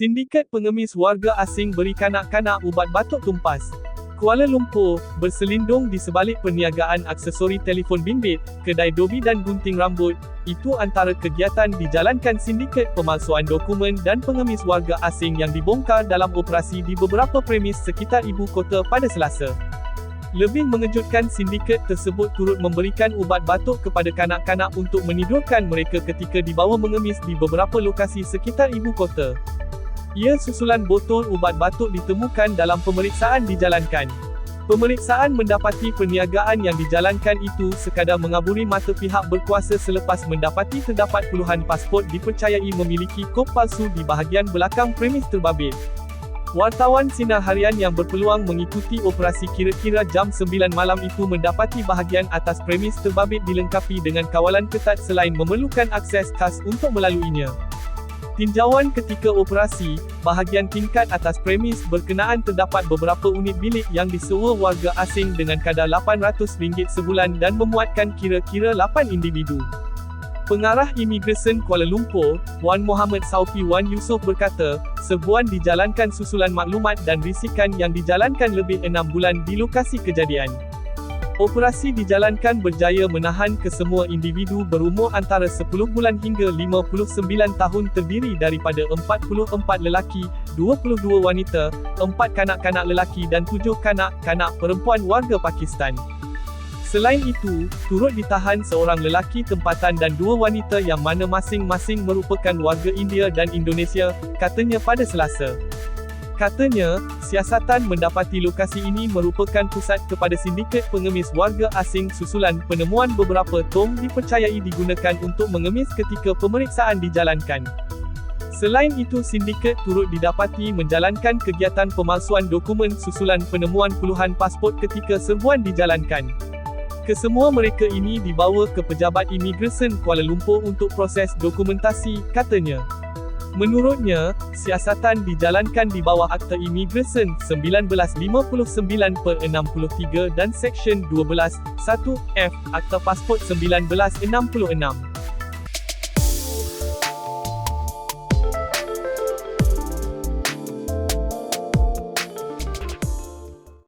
Sindiket pengemis warga asing beri kanak-kanak ubat batuk tumpas. Kuala Lumpur, berselindung di sebalik perniagaan aksesori telefon bimbit, kedai dobi dan gunting rambut, itu antara kegiatan dijalankan sindiket pemalsuan dokumen dan pengemis warga asing yang dibongkar dalam operasi di beberapa premis sekitar ibu kota pada Selasa. Lebih mengejutkan, sindiket tersebut turut memberikan ubat batuk kepada kanak-kanak untuk menidurkan mereka ketika dibawa mengemis di beberapa lokasi sekitar ibu kota. Ia susulan botol ubat batuk ditemukan dalam pemeriksaan dijalankan. Pemeriksaan mendapati perniagaan yang dijalankan itu sekadar mengaburi mata pihak berkuasa selepas mendapati terdapat puluhan pasport dipercayai memiliki kod palsu di bahagian belakang premis terbabit. Wartawan Sinar Harian yang berpeluang mengikuti operasi kira-kira jam 9 malam itu mendapati bahagian atas premis terbabit dilengkapi dengan kawalan ketat selain memerlukan akses khas untuk melaluinya. Tinjauan ketika operasi, bahagian tingkat atas premis berkenaan terdapat beberapa unit bilik yang disewa warga asing dengan kadar RM800 sebulan dan memuatkan kira-kira 8 individu. Pengarah Imigresen Kuala Lumpur, Wan Muhammad Saufi Wan Yusof berkata, serbuan dijalankan susulan maklumat dan risikan yang dijalankan lebih 6 bulan di lokasi kejadian. Operasi dijalankan berjaya menahan kesemua individu berumur antara 10 bulan hingga 59 tahun terdiri daripada 44 lelaki, 22 wanita, 4 kanak-kanak lelaki dan 7 kanak-kanak perempuan warga Pakistan. Selain itu, turut ditahan seorang lelaki tempatan dan 2 wanita yang mana masing-masing merupakan warga India dan Indonesia, katanya pada Selasa. Katanya, siasatan mendapati lokasi ini merupakan pusat kepada sindiket pengemis warga asing susulan penemuan beberapa tong dipercayai digunakan untuk mengemis ketika pemeriksaan dijalankan. Selain itu, sindiket turut didapati menjalankan kegiatan pemalsuan dokumen susulan penemuan puluhan pasport ketika serbuan dijalankan. Kesemua mereka ini dibawa ke Pejabat Imigresen Kuala Lumpur untuk proses dokumentasi, katanya. Menurutnya, siasatan dijalankan di bawah Akta Imigresen 1959/63 dan Seksyen 12(1)(f) Akta Pasport 1966.